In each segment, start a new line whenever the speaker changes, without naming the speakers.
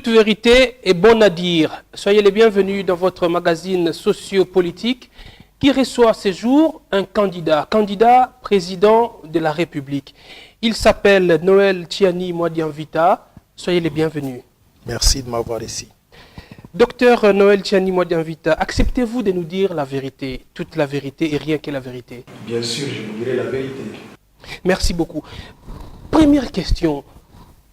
Toute vérité est bonne à dire. Soyez les bienvenus dans votre magazine sociopolitique qui reçoit ces jours un candidat président de la République. Il s'appelle Noël Tiani Mwadianvita. Soyez les bienvenus.
Merci de m'avoir ici.
Docteur Noël Tiani Mwadianvita, acceptez-vous de nous dire la vérité, toute la vérité et rien que la vérité?
Bien sûr, je vous dirai la vérité.
Merci beaucoup. Première question,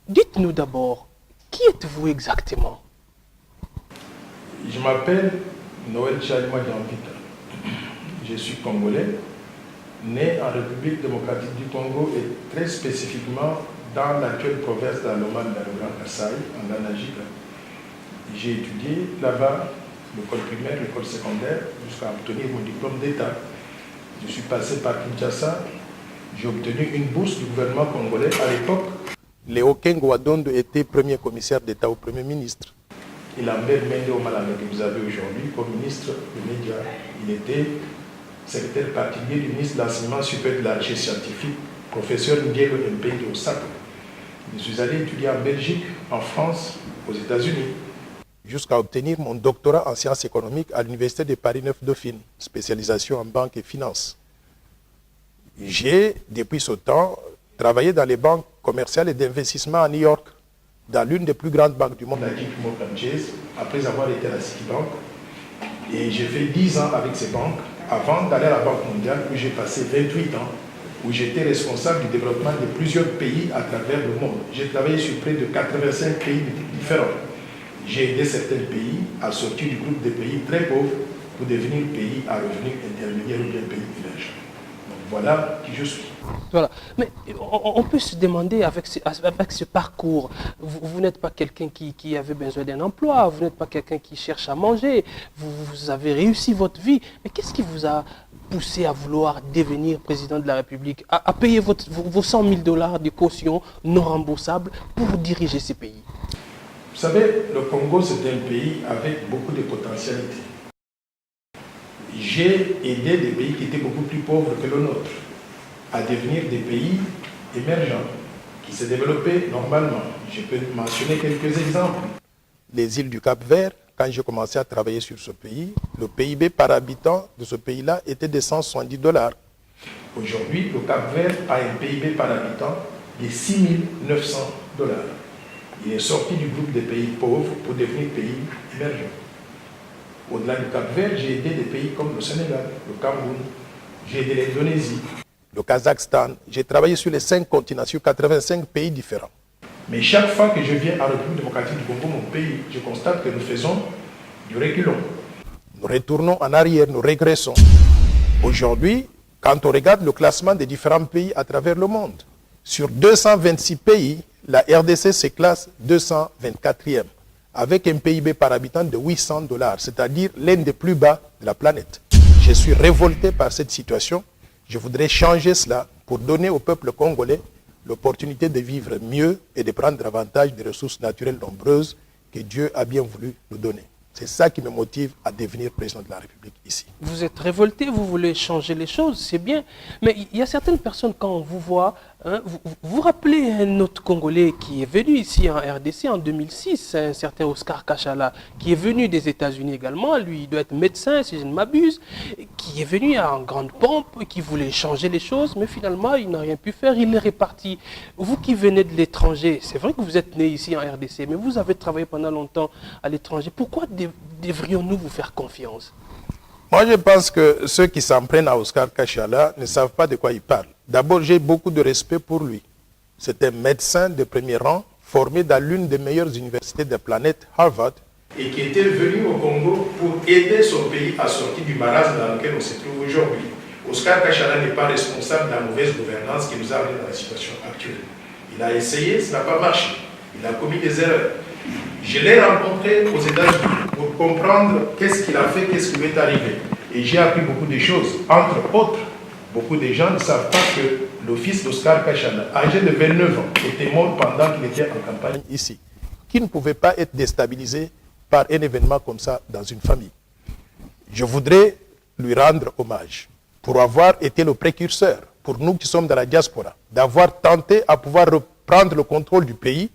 dites-nous d'abord, qui êtes-vous exactement?
Je m'appelle Noël Tiani Mwadianvita. Je suis congolais, né en République démocratique du Congo et très spécifiquement dans l'actuelle province d'Alomane dans le Grand Kasaï, en Anajika. J'ai étudié là-bas l'école primaire, l'école secondaire, jusqu'à obtenir mon diplôme d'État. Je suis passé par Kinshasa. J'ai obtenu une bourse du gouvernement congolais à l'époque. Léo Kengo Adondo était premier commissaire d'État au Premier ministre. Et Lambert Mende Omalame que vous avez aujourd'hui comme ministre des Médias. Il était secrétaire particulier du ministre de l'Enseignement supérieur de la Recherche scientifique, professeur Ndielo Mpengue Osaka. Je suis allé étudier en Belgique, en France, aux États-Unis, jusqu'à obtenir mon doctorat en sciences économiques à l'Université de Paris 9 Dauphine, spécialisation en banque et finance. J'ai, depuis ce temps, travaillé dans les banques commerciales et d'investissement à New York, dans l'une des plus grandes banques du monde, la JP Morgan Chase, après avoir été à la Citibank. Et j'ai fait 10 ans avec ces banques, avant d'aller à la Banque mondiale, où j'ai passé 28 ans, où j'étais responsable du développement de plusieurs pays à travers le monde. J'ai travaillé sur près de 85 pays différents. J'ai aidé certains pays à sortir du groupe des pays très pauvres pour devenir pays à revenus intermédiaires ou bien pays émergents. Donc voilà qui je suis.
Voilà. Mais on peut se demander avec ce parcours, vous n'êtes pas quelqu'un qui avait besoin d'un emploi, vous n'êtes pas quelqu'un qui cherche à manger, vous avez réussi votre vie, mais qu'est-ce qui vous a poussé à vouloir devenir président de la République, à payer vos 100 000 $ de caution non remboursable pour diriger ces pays?
Vous savez, le Congo, c'est un pays avec beaucoup de potentialités. J'ai aidé des pays qui étaient beaucoup plus pauvres que le nôtre à devenir des pays émergents, qui se développaient normalement. Je peux mentionner quelques exemples. Les îles du Cap-Vert, quand j'ai commencé à travailler sur ce pays, le PIB par habitant de ce pays-là était de 170 $. Aujourd'hui, le Cap-Vert a un PIB par habitant de 6 900 $. Il est sorti du groupe des pays pauvres pour devenir pays émergents. Au-delà du Cap-Vert, j'ai aidé des pays comme le Sénégal, le Cameroun, j'ai aidé l'Indonésie, le Kazakhstan. J'ai travaillé sur les 5 continents, sur 85 pays différents. Mais chaque fois que je viens en République démocratique du Congo, mon pays, je constate que nous faisons du reculon. Nous retournons en arrière, nous régressons. Aujourd'hui, quand on regarde le classement des différents pays à travers le monde, sur 226 pays, la RDC se classe 224e, avec un PIB par habitant de 800 $, c'est-à-dire l'un des plus bas de la planète. Je suis révolté par cette situation. Je voudrais changer cela pour donner au peuple congolais l'opportunité de vivre mieux et de prendre davantage des ressources naturelles nombreuses que Dieu a bien voulu nous donner. C'est ça qui me motive à devenir président de la République ici.
Vous êtes révolté, vous voulez changer les choses, c'est bien. Mais il y a certaines personnes, quand on vous voit, hein, vous rappelez un autre Congolais qui est venu ici en RDC en 2006, un certain Oscar Kachala, qui est venu des États-Unis également, lui il doit être médecin si je ne m'abuse, qui est venu en grande pompe, qui voulait changer les choses, mais finalement il n'a rien pu faire, il est reparti. Vous qui venez de l'étranger, c'est vrai que vous êtes né ici en RDC, mais vous avez travaillé pendant longtemps à l'étranger. Pourquoi devrions-nous vous faire confiance?
Moi, je pense que ceux qui s'en prennent à Oscar Kachala ne savent pas de quoi ils parlent. D'abord, j'ai beaucoup de respect pour lui. C'est un médecin de premier rang, formé dans l'une des meilleures universités de la planète, Harvard, et qui était venu au Congo pour aider son pays à sortir du marasme dans lequel on se trouve aujourd'hui. Oscar Kachala n'est pas responsable de la mauvaise gouvernance qui nous a amenés dans la situation actuelle. Il a essayé, ça n'a pas marché. Il a commis des erreurs. Je l'ai rencontré aux États-Unis pour comprendre qu'est-ce qu'il a fait, qu'est-ce qui lui est arrivé. Et j'ai appris beaucoup de choses. Entre autres, beaucoup de gens ne savent pas que le fils d'Oscar Kachala, âgé de 29 ans, était mort pendant qu'il était en campagne ici, qui ne pouvait pas être déstabilisé par un événement comme ça dans une famille. Je voudrais lui rendre hommage pour avoir été le précurseur, pour nous qui sommes dans la diaspora, d'avoir tenté à pouvoir reprendre le contrôle du pays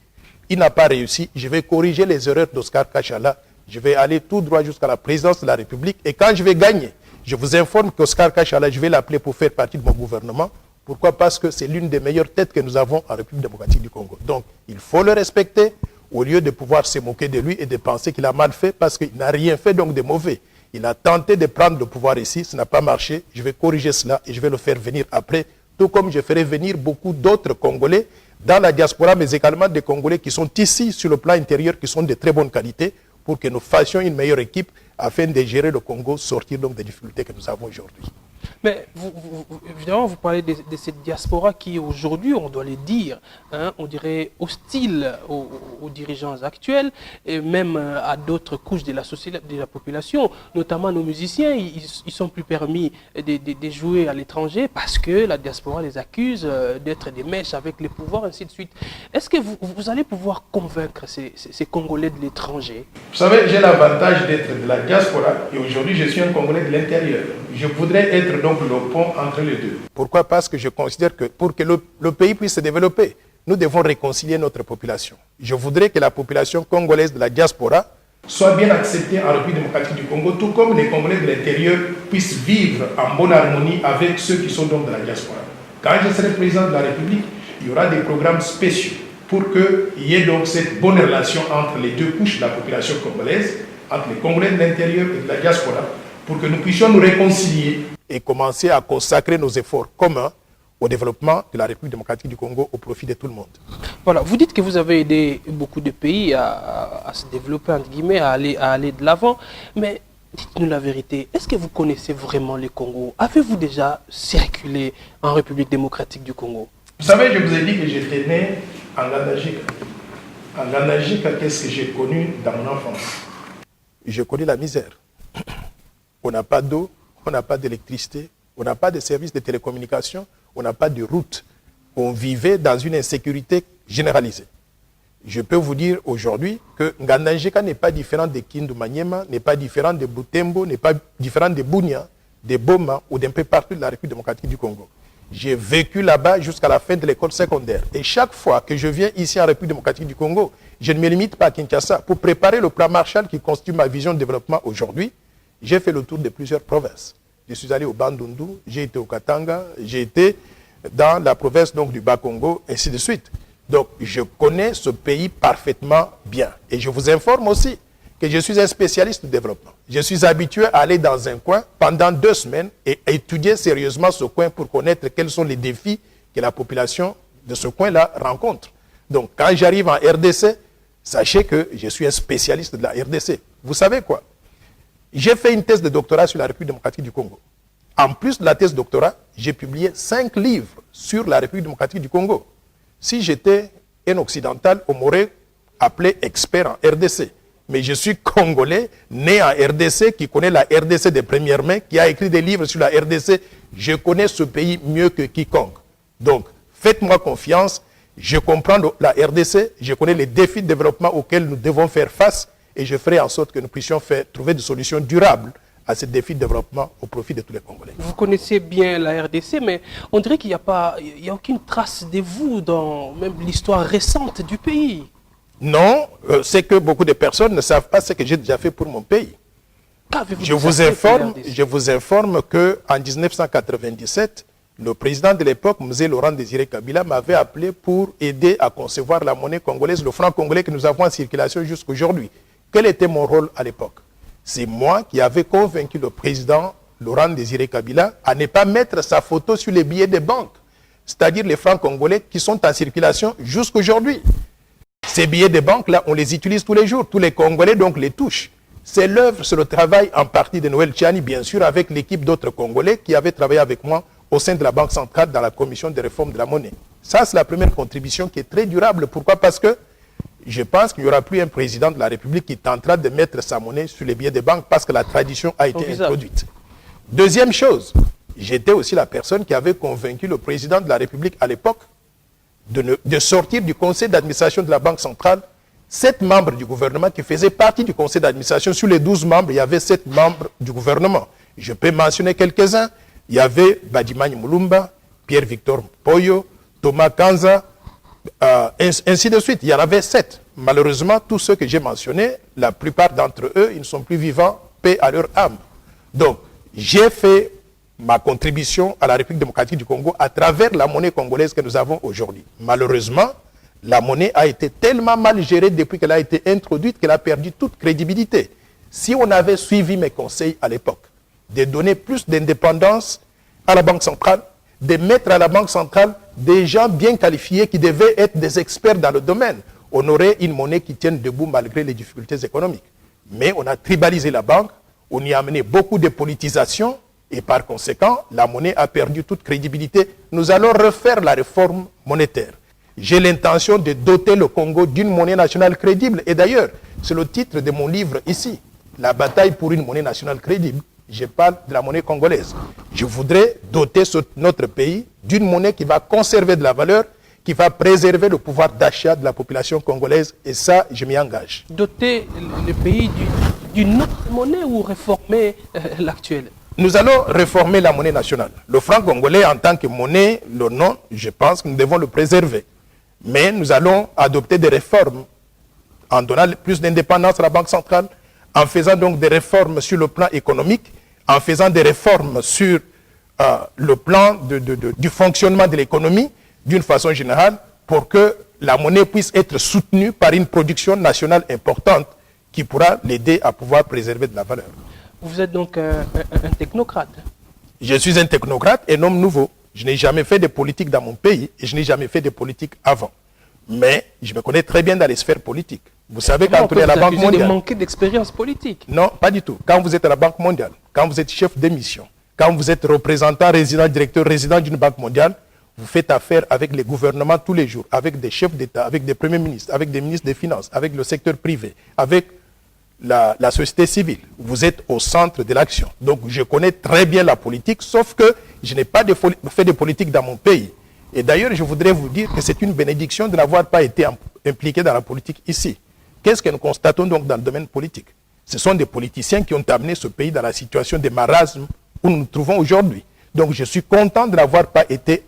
il n'a pas réussi. Je vais corriger les erreurs d'Oscar Kachala. Je vais aller tout droit jusqu'à la présidence de la République. Et quand je vais gagner, je vous informe qu'Oscar Kachala, je vais l'appeler pour faire partie de mon gouvernement. Pourquoi? Parce que c'est l'une des meilleures têtes que nous avons en République démocratique du Congo. Donc, il faut le respecter au lieu de pouvoir se moquer de lui et de penser qu'il a mal fait parce qu'il n'a rien fait donc de mauvais. Il a tenté de prendre le pouvoir ici, ça n'a pas marché. Je vais corriger cela et je vais le faire venir après, tout comme je ferai venir beaucoup d'autres Congolais dans la diaspora, mais également des Congolais qui sont ici sur le plan intérieur, qui sont de très bonne qualité, pour que nous fassions une meilleure équipe afin de gérer le Congo, sortir donc des difficultés que nous avons aujourd'hui.
Mais évidemment, vous parlez de cette diaspora qui aujourd'hui, on doit le dire, hein, on dirait hostile aux dirigeants actuels et même à d'autres couches de la société, de la population, notamment nos musiciens. Ils sont plus permis de jouer à l'étranger parce que la diaspora les accuse d'être des mèches avec les pouvoirs, ainsi de suite. Est-ce que vous allez pouvoir convaincre ces Congolais de l'étranger?
Vous savez, j'ai l'avantage d'être de la diaspora et aujourd'hui je suis un Congolais de l'intérieur. Je voudrais être donc le pont entre les deux.
Pourquoi? Parce que je considère que pour que le pays puisse se développer, nous devons réconcilier notre population. Je voudrais que la population congolaise de la diaspora
soit bien acceptée en République démocratique du Congo, tout comme les Congolais de l'intérieur puissent vivre en bonne harmonie avec ceux qui sont donc de la diaspora. Quand je serai président de la République, il y aura des programmes spéciaux pour qu'il y ait donc cette bonne relation entre les deux couches de la population congolaise, entre les Congolais de l'intérieur et de la diaspora, pour que nous puissions nous réconcilier.
Et commencer à consacrer nos efforts communs au développement de la République démocratique du Congo au profit de tout le monde.
Voilà, vous dites que vous avez aidé beaucoup de pays à se développer, entre guillemets, à aller de l'avant, mais dites-nous la vérité, est-ce que vous connaissez vraiment le Congo? Avez-vous déjà circulé en République démocratique du Congo?
Vous savez, je vous ai dit que j'étais né en Ngandajika. En Ngandajika, qu'est-ce que j'ai connu dans mon enfance?
Je connais la misère. On n'a pas d'eau, on n'a pas d'électricité, on n'a pas de services de télécommunications, on n'a pas de route. On vivait dans une insécurité généralisée. Je peux vous dire aujourd'hui que Ngandajika n'est pas différent de Kindu Maniema, n'est pas différent de Butembo, n'est pas différent de Bunia, de Boma ou d'un peu partout de la République démocratique du Congo. J'ai vécu là-bas jusqu'à la fin de l'école secondaire. Et chaque fois que je viens ici en République démocratique du Congo, je ne me limite pas à Kinshasa. Pour préparer le plan Marshall qui constitue ma vision de développement aujourd'hui, j'ai fait le tour de plusieurs provinces. Je suis allé au Bandundu, j'ai été au Katanga, j'ai été dans la province donc, du Bas-Congo, ainsi de suite. Donc, je connais ce pays parfaitement bien. Et je vous informe aussi que je suis un spécialiste du développement. Je suis habitué à aller dans un coin pendant 2 semaines et étudier sérieusement ce coin pour connaître quels sont les défis que la population de ce coin-là rencontre. Donc, quand j'arrive en RDC, sachez que je suis un spécialiste de la RDC. Vous savez quoi? J'ai fait une thèse de doctorat sur la République démocratique du Congo. En plus de la thèse de doctorat, j'ai publié 5 livres sur la République démocratique du Congo. Si j'étais un occidental, on m'aurait appelé expert en RDC. Mais je suis Congolais, né en RDC, qui connaît la RDC de première main, qui a écrit des livres sur la RDC. Je connais ce pays mieux que quiconque. Donc, faites-moi confiance. Je comprends la RDC, je connais les défis de développement auxquels nous devons faire face et je ferai en sorte que nous puissions trouver des solutions durables à ces défis de développement au profit de tous les Congolais.
Vous connaissez bien la RDC, mais on dirait qu'il n'y a aucune trace de vous dans même l'histoire récente du pays.
Non, c'est que beaucoup de personnes ne savent pas ce que j'ai déjà fait pour mon pays. Je vous informe qu'en 1997, le président de l'époque, M. Laurent Désiré Kabila, m'avait appelé pour aider à concevoir la monnaie congolaise, le franc congolais que nous avons en circulation jusqu'à aujourd'hui. Quel était mon rôle à l'époque? C'est moi qui avais convaincu le président Laurent Désiré Kabila à ne pas mettre sa photo sur les billets des banques, c'est-à-dire les francs congolais qui sont en circulation jusqu'à aujourd'hui. Ces billets de banque-là, on les utilise tous les jours. Tous les Congolais, donc, les touchent. C'est l'œuvre, c'est le travail en partie de Noël Tchani, bien sûr, avec l'équipe d'autres Congolais qui avaient travaillé avec moi au sein de la Banque centrale dans la commission de réforme de la monnaie. Ça, c'est la première contribution qui est très durable. Pourquoi? Parce que je pense qu'il n'y aura plus un président de la République qui tentera de mettre sa monnaie sur les billets de banque parce que la tradition a été introduite. Deuxième chose, j'étais aussi la personne qui avait convaincu le président de la République à l'époque de sortir du conseil d'administration de la Banque centrale 7 membres du gouvernement qui faisaient partie du conseil d'administration. Sur les 12 membres, il y avait 7 membres du gouvernement. Je peux mentionner quelques-uns. Il y avait Badimani Moulumba, Pierre-Victor Poyo, Thomas Kanza, Ainsi de suite. Il y en avait 7. Malheureusement, tous ceux que j'ai mentionnés, la plupart d'entre eux, ils ne sont plus vivants, paix à leur âme. Donc, j'ai fait ma contribution à la République démocratique du Congo à travers la monnaie congolaise que nous avons aujourd'hui. Malheureusement, la monnaie a été tellement mal gérée depuis qu'elle a été introduite qu'elle a perdu toute crédibilité. Si on avait suivi mes conseils à l'époque, de donner plus d'indépendance à la Banque centrale, de mettre à la Banque centrale des gens bien qualifiés qui devaient être des experts dans le domaine, on aurait une monnaie qui tienne debout malgré les difficultés économiques. Mais on a tribalisé la banque, on y a amené beaucoup de politisation et par conséquent, la monnaie a perdu toute crédibilité. Nous allons refaire la réforme monétaire. J'ai l'intention de doter le Congo d'une monnaie nationale crédible. Et d'ailleurs, c'est le titre de mon livre ici, La bataille pour une monnaie nationale crédible. Je parle de la monnaie congolaise. Je voudrais doter notre pays d'une monnaie qui va conserver de la valeur, qui va préserver le pouvoir d'achat de la population congolaise. Et ça, je m'y engage.
Doter le pays d'une autre monnaie ou réformer l'actuelle?
Nous allons réformer la monnaie nationale. Le franc congolais en tant que monnaie, le nom, je pense que nous devons le préserver. Mais nous allons adopter des réformes en donnant plus d'indépendance à la Banque centrale, en faisant donc des réformes sur le plan économique, en faisant des réformes sur le plan du fonctionnement de l'économie d'une façon générale pour que la monnaie puisse être soutenue par une production nationale importante qui pourra l'aider à pouvoir préserver de la valeur.
Vous êtes donc un technocrate?
Je suis un technocrate, un homme nouveau. Je n'ai jamais fait de politique dans mon pays et je n'ai jamais fait de politique avant. Mais je me connais très bien dans les sphères politiques. Vous savez, quand on est à la Banque mondiale...
de manquer d'expérience politique.
Non, pas du tout. Quand vous êtes à la Banque mondiale, quand vous êtes chef de mission, quand vous êtes représentant, résident, directeur, résident d'une banque mondiale, vous faites affaire avec les gouvernements tous les jours, avec des chefs d'État, avec des premiers ministres, avec des ministres des Finances, avec le secteur privé, avec la société civile. Vous êtes au centre de l'action. Donc je connais très bien la politique, sauf que je n'ai pas fait de politique dans mon pays. Et d'ailleurs, je voudrais vous dire que c'est une bénédiction de n'avoir pas été impliqué dans la politique ici. Qu'est-ce que nous constatons donc dans le domaine politique? Ce sont des politiciens qui ont amené ce pays dans la situation de marasme où nous nous trouvons aujourd'hui. Donc je suis content de n'avoir pas été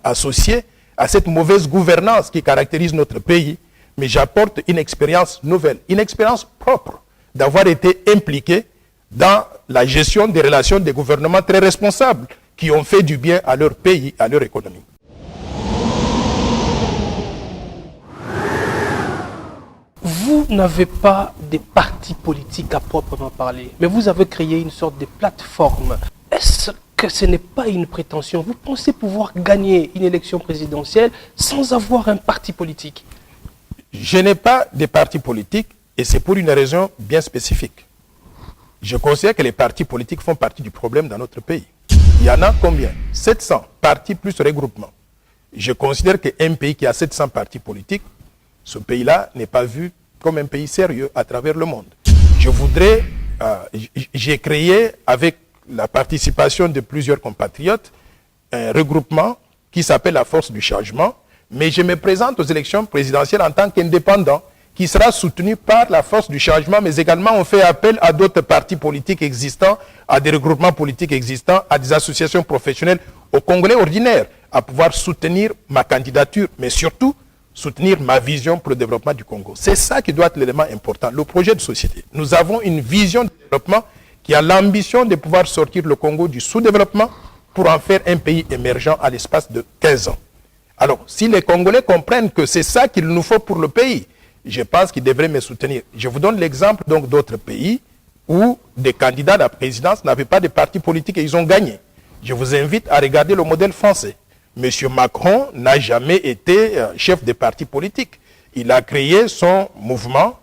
associé à cette mauvaise gouvernance qui caractérise notre pays, mais j'apporte une expérience nouvelle, une expérience propre, d'avoir été impliqué dans la gestion des relations des gouvernements très responsables qui ont fait du bien à leur pays, à leur économie.
Vous n'avez pas de parti politique à proprement parler, mais vous avez créé une sorte de plateforme. Est-ce que ce n'est pas une prétention? Vous pensez pouvoir gagner une élection présidentielle sans avoir un parti politique?
Je n'ai pas de parti politique et c'est pour une raison bien spécifique. Je considère que les partis politiques font partie du problème dans notre pays. Il y en a combien? 700 partis plus regroupements. Je considère qu'un pays qui a 700 partis politiques, ce pays-là n'est pas vu comme un pays sérieux à travers le monde. J'ai créé avec la participation de plusieurs compatriotes un regroupement qui s'appelle la Force du Changement, mais je me présente aux élections présidentielles en tant qu'indépendant qui sera soutenu par la Force du Changement, mais également on fait appel à d'autres partis politiques existants, à des regroupements politiques existants, à des associations professionnelles, aux Congolais ordinaires, à pouvoir soutenir ma candidature, mais surtout soutenir ma vision pour le développement du Congo. C'est ça qui doit être l'élément important, le projet de société. Nous avons une vision de développement qui a l'ambition de pouvoir sortir le Congo du sous-développement pour en faire un pays émergent à l'espace de 15 ans. Alors, si les Congolais comprennent que c'est ça qu'il nous faut pour le pays, je pense qu'ils devraient me soutenir. Je vous donne l'exemple donc d'autres pays où des candidats à la présidence n'avaient pas de parti politique et ils ont gagné. Je vous invite à regarder le modèle français. M. Macron n'a jamais été chef de parti politique. Il a créé son mouvement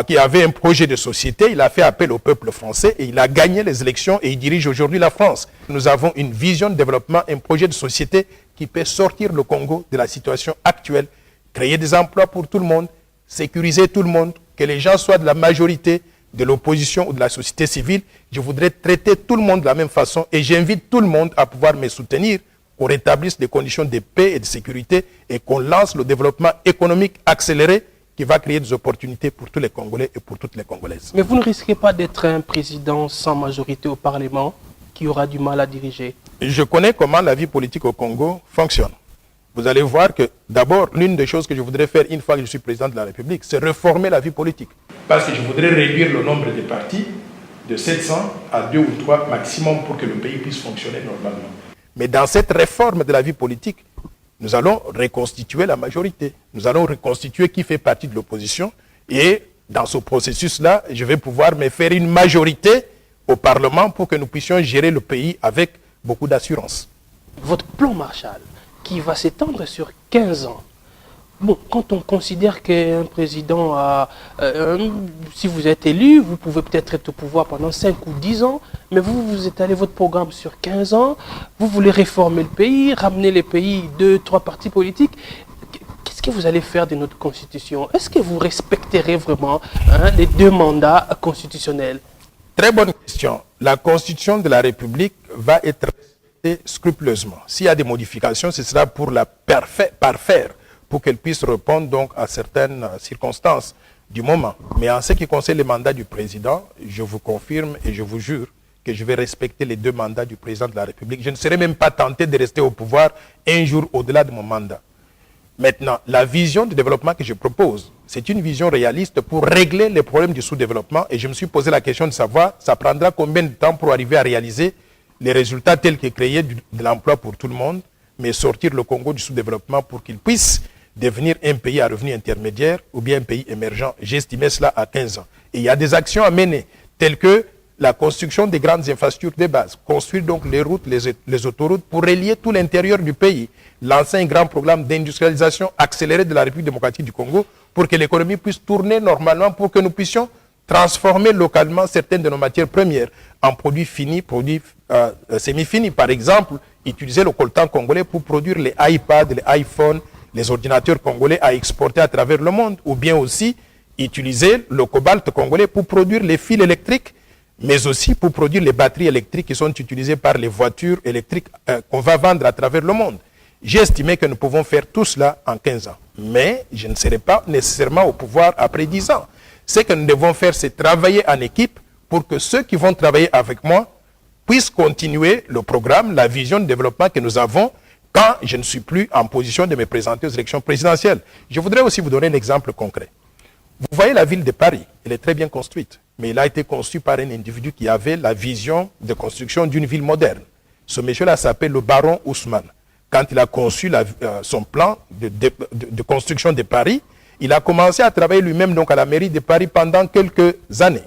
qui avait un projet de société. Il a fait appel au peuple français et il a gagné les élections et il dirige aujourd'hui la France. Nous avons une vision de développement, un projet de société qui peut sortir le Congo de la situation actuelle, créer des emplois pour tout le monde, sécuriser tout le monde, que les gens soient de la majorité, de l'opposition ou de la société civile. Je voudrais traiter tout le monde de la même façon et j'invite tout le monde à pouvoir me soutenir, qu'on rétablisse des conditions de paix et de sécurité et qu'on lance le développement économique accéléré qui va créer des opportunités pour tous les Congolais et pour toutes les Congolaises.
Mais vous ne risquez pas d'être un président sans majorité au Parlement qui aura du mal à diriger?
Je connais comment la vie politique au Congo fonctionne. vous allez voir que d'abord, l'une des choses que je voudrais faire une fois que je suis président de la République, c'est réformer la vie politique.
Parce que je voudrais réduire le nombre de partis de 700 à 2 ou 3 maximum pour que le pays puisse fonctionner normalement.
Mais dans cette réforme de la vie politique, nous allons reconstituer la majorité. Nous allons reconstituer qui fait partie de l'opposition. Et dans ce processus-là, je vais pouvoir me faire une majorité au Parlement pour que nous puissions gérer le pays avec beaucoup d'assurance.
Votre plan Marshall, qui va s'étendre sur 15 ans. Bon, quand on considère qu'un président a... si vous êtes élu, vous pouvez peut-être être au pouvoir pendant 5 ou 10 ans, mais vous étalez votre programme sur 15 ans, vous voulez réformer le pays, ramener les pays 2, 3 partis politiques. Qu'est-ce que vous allez faire de notre constitution? Est-ce que vous respecterez vraiment les 2 mandats constitutionnels?
Très bonne question. La constitution de la République va être respectée scrupuleusement. S'il y a des modifications, ce sera pour la parfaire, pour qu'elle puisse répondre donc à certaines circonstances du moment. Mais en ce qui concerne les mandats du président, je vous confirme et je vous jure que je vais respecter les 2 mandats du président de la République. Je ne serai même pas tenté de rester au pouvoir un jour au-delà de mon mandat. Maintenant, la vision de développement que je propose, c'est une vision réaliste pour régler les problèmes du sous-développement. Et je me suis posé la question de savoir, ça prendra combien de temps pour arriver à réaliser les résultats tels que créer de l'emploi pour tout le monde, mais sortir le Congo du sous-développement pour qu'il puisse devenir un pays à revenu intermédiaire ou bien un pays émergent. J'ai estimé cela à 15 ans. Et il y a des actions à mener, telles que la construction des grandes infrastructures de base, construire donc les routes, les autoroutes pour relier tout l'intérieur du pays, lancer un grand programme d'industrialisation accélérée de la République démocratique du Congo pour que l'économie puisse tourner normalement, pour que nous puissions transformer localement certaines de nos matières premières en produits finis, produits semi-finis. Par exemple, utiliser le coltan congolais pour produire les iPads, les iPhones, les ordinateurs congolais à exporter à travers le monde, ou bien aussi utiliser le cobalt congolais pour produire les fils électriques, mais aussi pour produire les batteries électriques qui sont utilisées par les voitures électriques qu'on va vendre à travers le monde. J'ai estimé que nous pouvons faire tout cela en 15 ans. Mais je ne serai pas nécessairement au pouvoir après 10 ans. Ce que nous devons faire, c'est travailler en équipe pour que ceux qui vont travailler avec moi puissent continuer le programme, la vision de développement que nous avons quand je ne suis plus en position de me présenter aux élections présidentielles. Je voudrais aussi vous donner un exemple concret. Vous voyez la ville de Paris, elle est très bien construite, mais elle a été conçue par un individu qui avait la vision de construction d'une ville moderne. Ce monsieur-là s'appelle le baron Haussmann. Quand il a conçu son plan de construction de Paris, il a commencé à travailler lui-même donc à la mairie de Paris pendant quelques années.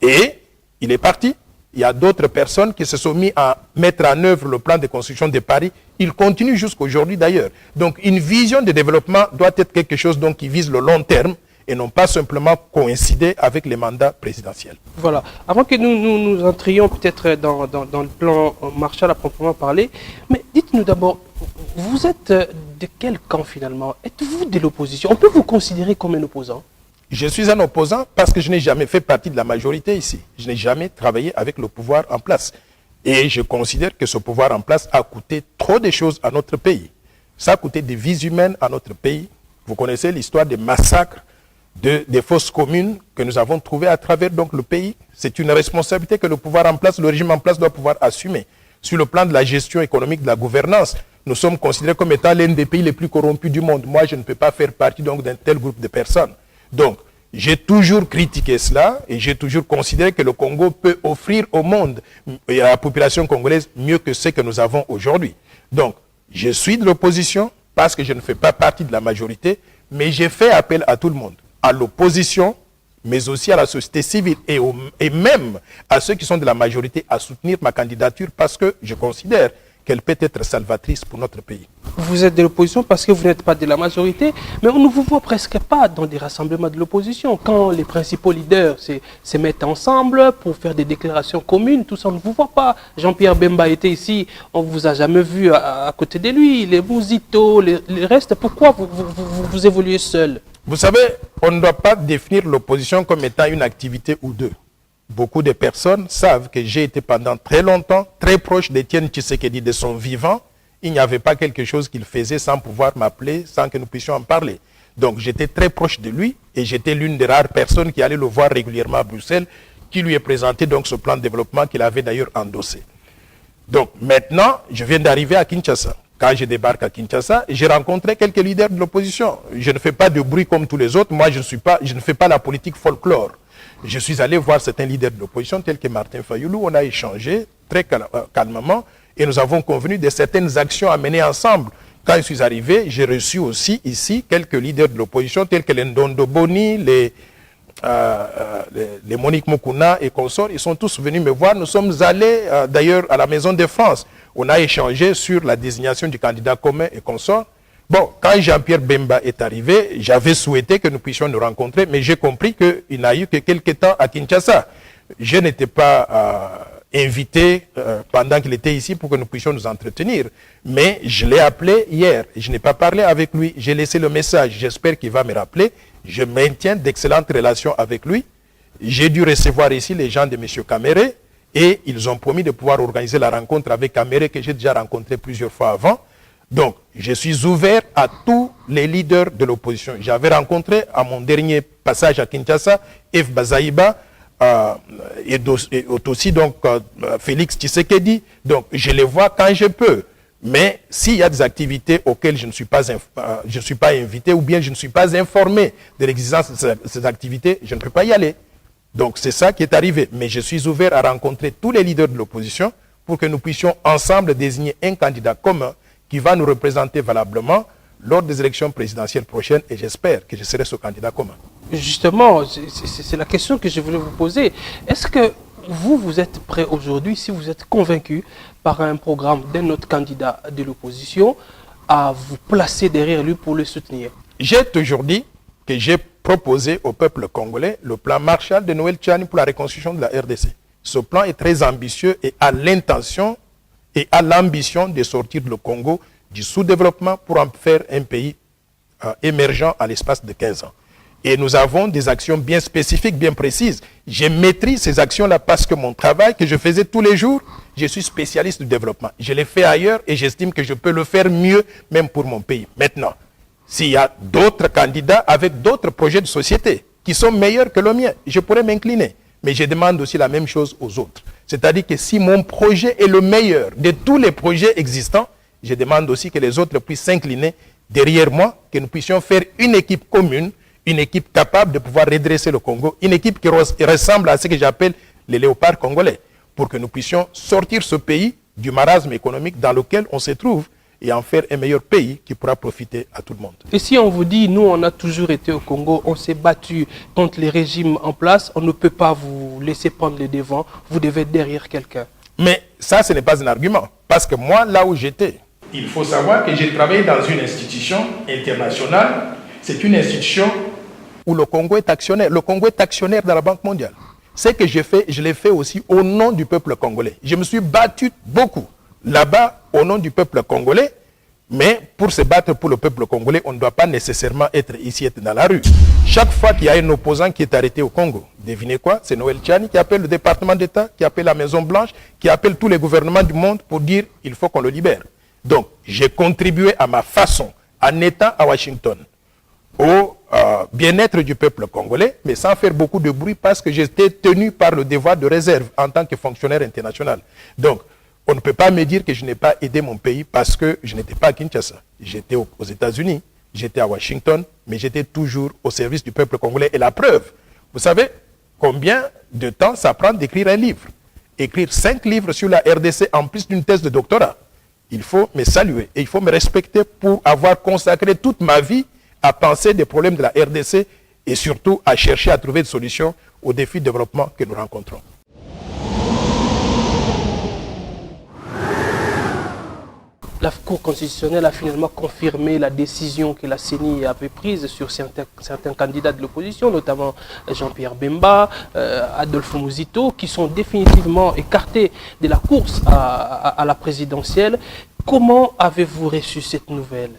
Et il est parti. Il y a d'autres personnes qui se sont mis à mettre en œuvre le plan de construction de Paris. Il continue jusqu'à aujourd'hui d'ailleurs. Donc une vision de développement doit être quelque chose donc, qui vise le long terme et non pas simplement coïncider avec les mandats présidentiels.
Voilà. Avant que nous entrions peut-être dans le plan Marshall à proprement parler, mais dites-nous d'abord, vous êtes de quel camp finalement? Êtes-vous de l'opposition? On peut vous considérer comme un opposant?
Je suis un opposant parce que je n'ai jamais fait partie de la majorité ici. Je n'ai jamais travaillé avec le pouvoir en place. Et je considère que ce pouvoir en place a coûté trop de choses à notre pays. Ça a coûté des vies humaines à notre pays. Vous connaissez l'histoire des massacres, des fosses communes que nous avons trouvées à travers donc, le pays. C'est une responsabilité que le pouvoir en place, le régime en place doit pouvoir assumer. Sur le plan de la gestion économique, de la gouvernance, nous sommes considérés comme étant l'un des pays les plus corrompus du monde. Moi, je ne peux pas faire partie donc d'un tel groupe de personnes. Donc, j'ai toujours critiqué cela et j'ai toujours considéré que le Congo peut offrir au monde et à la population congolaise mieux que ce que nous avons aujourd'hui. Donc, je suis de l'opposition parce que je ne fais pas partie de la majorité, mais j'ai fait appel à tout le monde, à l'opposition, mais aussi à la société civile et même à ceux qui sont de la majorité à soutenir ma candidature parce que je considère qu'elle peut être salvatrice pour notre pays.
Vous êtes de l'opposition parce que vous n'êtes pas de la majorité, mais on ne vous voit presque pas dans des rassemblements de l'opposition. Quand les principaux leaders se mettent ensemble pour faire des déclarations communes, tout ça, on ne vous voit pas. Jean-Pierre Bemba était ici, on ne vous a jamais vu à côté de lui. Les Mouzito, les restes, pourquoi vous évoluez seul?
Vous savez, on ne doit pas définir l'opposition comme étant une activité ou deux. Beaucoup de personnes savent que j'ai été pendant très longtemps très proche d'Étienne Tshisekedi de son vivant. Il n'y avait pas quelque chose qu'il faisait sans pouvoir m'appeler, sans que nous puissions en parler. Donc j'étais très proche de lui et j'étais l'une des rares personnes qui allait le voir régulièrement à Bruxelles, qui lui ai présenté donc ce plan de développement qu'il avait d'ailleurs endossé. Donc maintenant, je viens d'arriver à Kinshasa. quand je débarque à Kinshasa, j'ai rencontré quelques leaders de l'opposition. Je ne fais pas de bruit comme tous les autres. Moi, je ne fais pas la politique folklore. Je suis allé voir certains leaders de l'opposition, tels que Martin Fayoulou. On a échangé très calmement et nous avons convenu de certaines actions à mener ensemble. Quand je suis arrivé, j'ai reçu aussi ici quelques leaders de l'opposition, tels que les Ndondo Boni, les Monique Mokuna et consorts. Ils sont tous venus me voir. Nous sommes allés d'ailleurs à la Maison de France. On a échangé sur la désignation du candidat commun et consorts. Bon, quand Jean-Pierre Bemba est arrivé, j'avais souhaité que nous puissions nous rencontrer, mais j'ai compris qu'il n'a eu que quelques temps à Kinshasa. Je n'étais pas invité pendant qu'il était ici pour que nous puissions nous entretenir. Mais je l'ai appelé hier. Je n'ai pas parlé avec lui. J'ai laissé le message. J'espère qu'il va me rappeler. Je maintiens d'excellentes relations avec lui. J'ai dû recevoir ici les gens de M. Kamere et ils ont promis de pouvoir organiser la rencontre avec Kamere que j'ai déjà rencontré plusieurs fois avant. Donc, je suis ouvert à tous les leaders de l'opposition. J'avais rencontré à mon dernier passage à Kinshasa, F. Bazaïba, et aussi donc Félix Tshisekedi. Donc, je les vois quand je peux. Mais s'il y a des activités auxquelles je ne suis pas invité ou bien je ne suis pas informé de l'existence de ces activités, je ne peux pas y aller. Donc, c'est ça qui est arrivé. Mais je suis ouvert à rencontrer tous les leaders de l'opposition pour que nous puissions ensemble désigner un candidat commun qui va nous représenter valablement lors des élections présidentielles prochaines et j'espère que je serai ce candidat commun.
Justement, c'est la question que je voulais vous poser. Est-ce que vous êtes prêt aujourd'hui, si vous êtes convaincu par un programme d'un autre candidat de l'opposition, à vous placer derrière lui pour le soutenir?
J'ai toujours dit que j'ai proposé au peuple congolais le plan Marshall de Noël Tchani pour la reconstruction de la RDC. Ce plan est très ambitieux et a l'intention et a l'ambition de sortir le Congo du sous-développement pour en faire un pays émergent à l'espace de 15 ans. Et nous avons des actions bien spécifiques, bien précises. Je maîtrise ces actions-là parce que mon travail que je faisais tous les jours, je suis spécialiste du développement. Je l'ai fait ailleurs et j'estime que je peux le faire mieux, même pour mon pays. Maintenant, s'il y a d'autres candidats avec d'autres projets de société qui sont meilleurs que le mien, je pourrais m'incliner. Mais je demande aussi la même chose aux autres. C'est-à-dire que si mon projet est le meilleur de tous les projets existants, je demande aussi que les autres puissent s'incliner derrière moi, que nous puissions faire une équipe commune, une équipe capable de pouvoir redresser le Congo, une équipe qui ressemble à ce que j'appelle les léopards congolais, pour que nous puissions sortir ce pays du marasme économique dans lequel on se trouve et en faire un meilleur pays qui pourra profiter à tout le monde.
Et si on vous dit, nous on a toujours été au Congo, on s'est battu contre les régimes en place, on ne peut pas vous laisser prendre le devant, vous devez être derrière quelqu'un.
Mais ça, ce n'est pas un argument, parce que moi, là où j'étais, il faut savoir que j'ai travaillé dans une institution internationale, c'est une institution où le Congo est actionnaire. Le Congo est actionnaire dans la Banque mondiale. Ce que j'ai fait, je l'ai fait aussi au nom du peuple congolais. Je me suis battu beaucoup là-bas au nom du peuple congolais, mais pour se battre pour le peuple congolais, on ne doit pas nécessairement être ici, être dans la rue. Chaque fois qu'il y a un opposant qui est arrêté au Congo, devinez quoi? C'est Noël Tchani qui appelle le département d'État, qui appelle la Maison Blanche, qui appelle tous les gouvernements du monde pour dire il faut qu'on le libère. Donc, j'ai contribué à ma façon, en étant à Washington, au bien-être du peuple congolais, mais sans faire beaucoup de bruit parce que j'étais tenu par le devoir de réserve en tant que fonctionnaire international. Donc, on ne peut pas me dire que je n'ai pas aidé mon pays parce que je n'étais pas à Kinshasa. J'étais aux États-Unis, j'étais à Washington, mais j'étais toujours au service du peuple congolais. Et la preuve, vous savez combien de temps ça prend d'écrire un livre? Écrire 5 livres sur la RDC en plus d'une thèse de doctorat. Il faut me saluer et il faut me respecter pour avoir consacré toute ma vie à penser des problèmes de la RDC et surtout à chercher à trouver des solutions aux défis de développement que nous rencontrons.
La Cour constitutionnelle a finalement confirmé la décision que la CENI avait prise sur certains candidats de l'opposition, notamment Jean-Pierre Bemba, Adolphe Muzito, qui sont définitivement écartés de la course à la présidentielle. Comment avez-vous reçu cette nouvelle?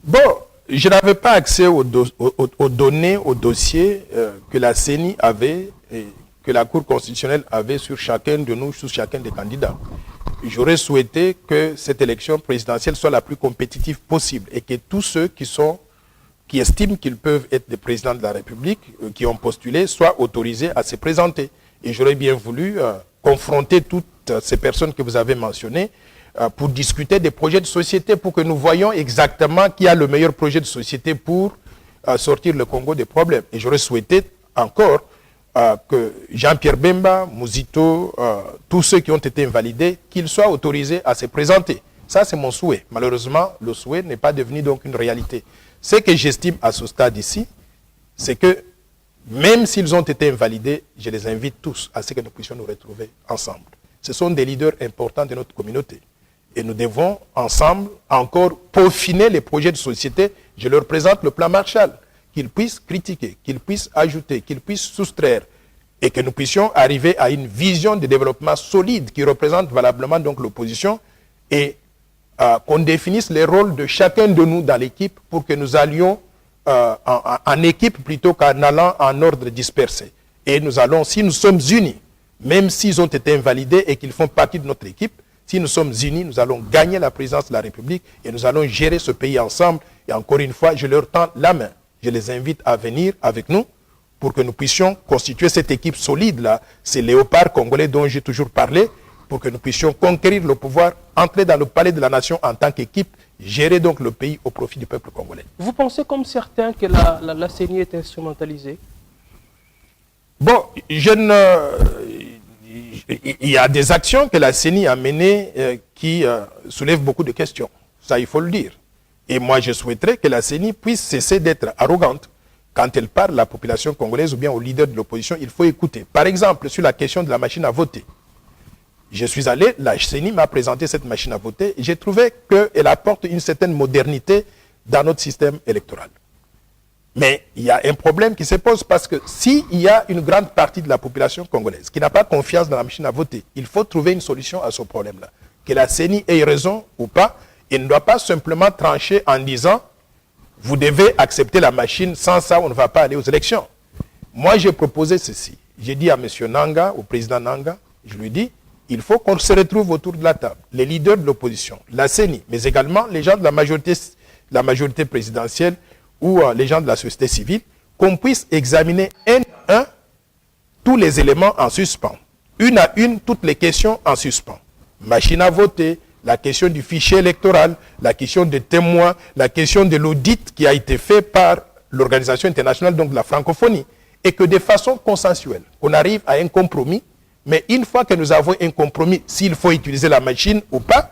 Bon, je n'avais pas accès aux données, aux dossiers que la CENI avait et que la Cour constitutionnelle avait sur chacun de nous, sur chacun des candidats. J'aurais souhaité que cette élection présidentielle soit la plus compétitive possible et que tous ceux qui estiment qu'ils peuvent être des présidents de la République, qui ont postulé, soient autorisés à se présenter. Et j'aurais bien voulu confronter toutes ces personnes que vous avez mentionnées pour discuter des projets de société, pour que nous voyions exactement qui a le meilleur projet de société pour sortir le Congo des problèmes. Et j'aurais souhaité encore que Jean-Pierre Bemba, Mouzito, tous ceux qui ont été invalidés, qu'ils soient autorisés à se présenter. Ça, c'est mon souhait. Malheureusement, le souhait n'est pas devenu donc une réalité. Ce que j'estime à ce stade ici, c'est que même s'ils ont été invalidés, je les invite tous à ce que nous puissions nous retrouver ensemble. Ce sont des leaders importants de notre communauté. Et nous devons ensemble encore peaufiner les projets de société. Je leur présente le plan Marshall, qu'ils puissent critiquer, qu'ils puissent ajouter, qu'ils puissent soustraire, et que nous puissions arriver à une vision de développement solide qui représente valablement donc l'opposition, et qu'on définisse les rôles de chacun de nous dans l'équipe pour que nous allions en équipe plutôt qu'en allant en ordre dispersé. Et nous allons, si nous sommes unis, même s'ils ont été invalidés et qu'ils font partie de notre équipe, si nous sommes unis, nous allons gagner la présidence de la République et nous allons gérer ce pays ensemble. Et encore une fois, je leur tends la main. Je les invite à venir avec nous pour que nous puissions constituer cette équipe solide-là. C'est Léopard congolais dont j'ai toujours parlé, pour que nous puissions conquérir le pouvoir, entrer dans le palais de la nation en tant qu'équipe, gérer donc le pays au profit du peuple congolais.
Vous pensez comme certains que la CENI est instrumentalisée?
Bon, il y a des actions que la CENI a menées qui soulèvent beaucoup de questions. Ça, il faut le dire. Et moi, je souhaiterais que la CENI puisse cesser d'être arrogante. Quand elle parle à la population congolaise ou bien aux leaders de l'opposition, il faut écouter. Par exemple, sur la question de la machine à voter. Je suis allé, la CENI m'a présenté cette machine à voter et j'ai trouvé qu'elle apporte une certaine modernité dans notre système électoral. Mais il y a un problème qui se pose parce que s'il y a une grande partie de la population congolaise qui n'a pas confiance dans la machine à voter, il faut trouver une solution à ce problème-là. Que la CENI ait raison ou pas, elle ne doit pas simplement trancher en disant « vous devez accepter la machine, sans ça on ne va pas aller aux élections ». Moi j'ai proposé ceci. J'ai dit à M. Nanga, au président Nanga, je lui dis il faut qu'on se retrouve autour de la table, les leaders de l'opposition, la CENI, mais également les gens de la majorité présidentielle ou les gens de la société civile, qu'on puisse examiner un à un tous les éléments en suspens, une à une toutes les questions en suspens. Machine à voter, la question du fichier électoral, la question des témoins, la question de l'audit qui a été fait par l'Organisation internationale donc de la francophonie, et que de façon consensuelle, on arrive à un compromis. Mais une fois que nous avons un compromis, s'il faut utiliser la machine ou pas,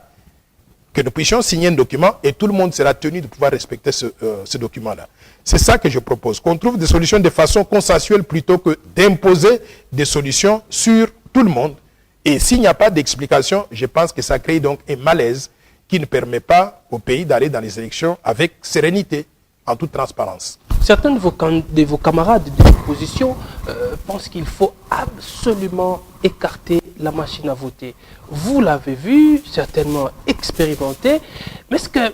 que nous puissions signer un document et tout le monde sera tenu de pouvoir respecter ce document-là. C'est ça que je propose, qu'on trouve des solutions de façon consensuelle plutôt que d'imposer des solutions sur tout le monde. Et s'il n'y a pas d'explication, je pense que ça crée donc un malaise qui ne permet pas au pays d'aller dans les élections avec sérénité, en toute transparence.
Certains de vos camarades de l'opposition pensent qu'il faut absolument écarter la machine à voter. Vous l'avez vu, certainement expérimenté, mais est-ce que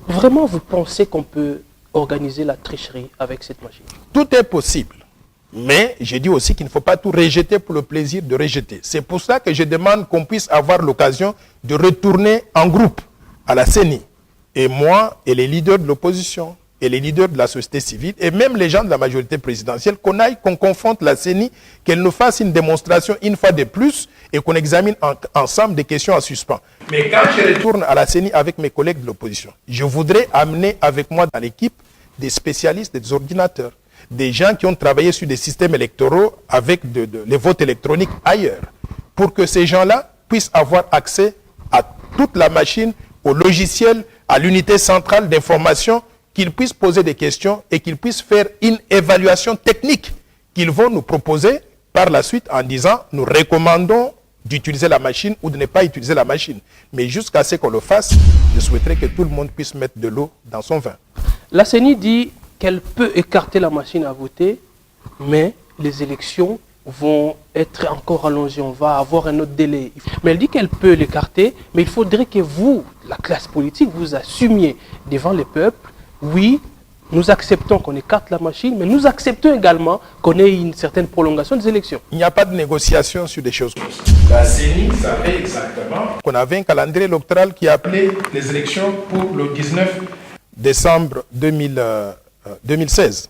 vraiment vous pensez qu'on peut organiser la tricherie avec cette machine?
Tout est possible, mais je dis aussi qu'il ne faut pas tout rejeter pour le plaisir de rejeter. C'est pour ça que je demande qu'on puisse avoir l'occasion de retourner en groupe à la CENI. Et moi et les leaders de l'opposition, et les leaders de la société civile, et même les gens de la majorité présidentielle, qu'on confronte la CENI, qu'elle nous fasse une démonstration une fois de plus, et qu'on examine ensemble des questions en suspens. Mais quand je retourne à la CENI avec mes collègues de l'opposition, je voudrais amener avec moi dans l'équipe des spécialistes des ordinateurs, des gens qui ont travaillé sur des systèmes électoraux avec les votes électroniques ailleurs, pour que ces gens-là puissent avoir accès à toute la machine, au logiciel, à l'unité centrale d'information, qu'ils puissent poser des questions et qu'ils puissent faire une évaluation technique qu'ils vont nous proposer par la suite en disant nous recommandons d'utiliser la machine ou de ne pas utiliser la machine. Mais jusqu'à ce qu'on le fasse, je souhaiterais que tout le monde puisse mettre de l'eau dans son vin.
La CENI dit qu'elle peut écarter la machine à voter, mais les élections vont être encore allongées, on va avoir un autre délai. Mais elle dit qu'elle peut l'écarter, mais il faudrait que vous, la classe politique, vous assumiez devant les peuples. Oui, nous acceptons qu'on écarte la machine, mais nous acceptons également qu'on ait une certaine prolongation des élections.
Il n'y a pas de négociation sur des choses comme ça. La CENI savait exactement qu'on avait un calendrier électoral qui appelait les élections pour le 19 décembre 2016.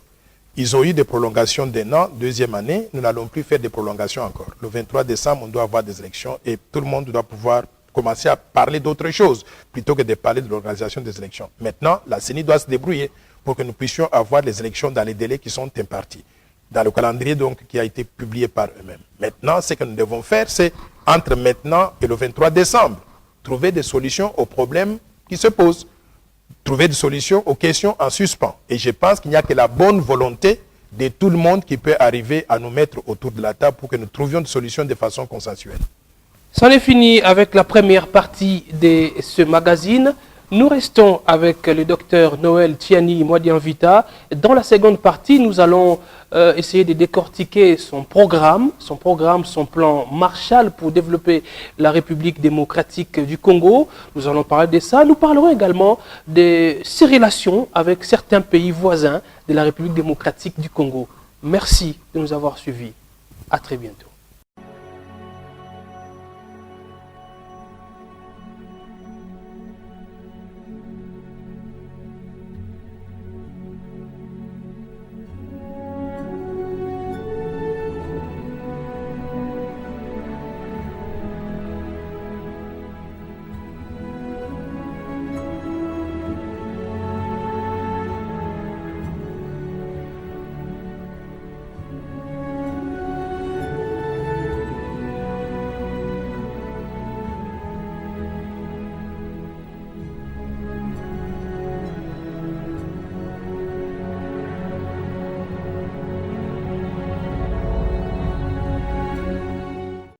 Ils ont eu des prolongations d'un an, deuxième année. Nous n'allons plus faire des prolongations encore. Le 23 décembre, on doit avoir des élections et tout le monde doit pouvoir commencer à parler d'autre chose, plutôt que de parler de l'organisation des élections. Maintenant, la CENI doit se débrouiller pour que nous puissions avoir les élections dans les délais qui sont impartis, dans le calendrier donc qui a été publié par eux-mêmes. Maintenant, ce que nous devons faire, c'est, entre maintenant et le 23 décembre, trouver des solutions aux problèmes qui se posent, trouver des solutions aux questions en suspens. Et je pense qu'il n'y a que la bonne volonté de tout le monde qui peut arriver à nous mettre autour de la table pour que nous trouvions des solutions de façon consensuelle.
C'en est fini avec la première partie de ce magazine. Nous restons avec le docteur Noël Tiani Mwadianvita. Dans la seconde partie, nous allons essayer de décortiquer son programme, son plan Marshall pour développer la République démocratique du Congo. Nous allons parler de ça. Nous parlerons également de ses relations avec certains pays voisins de la République démocratique du Congo. Merci de nous avoir suivis. À très bientôt.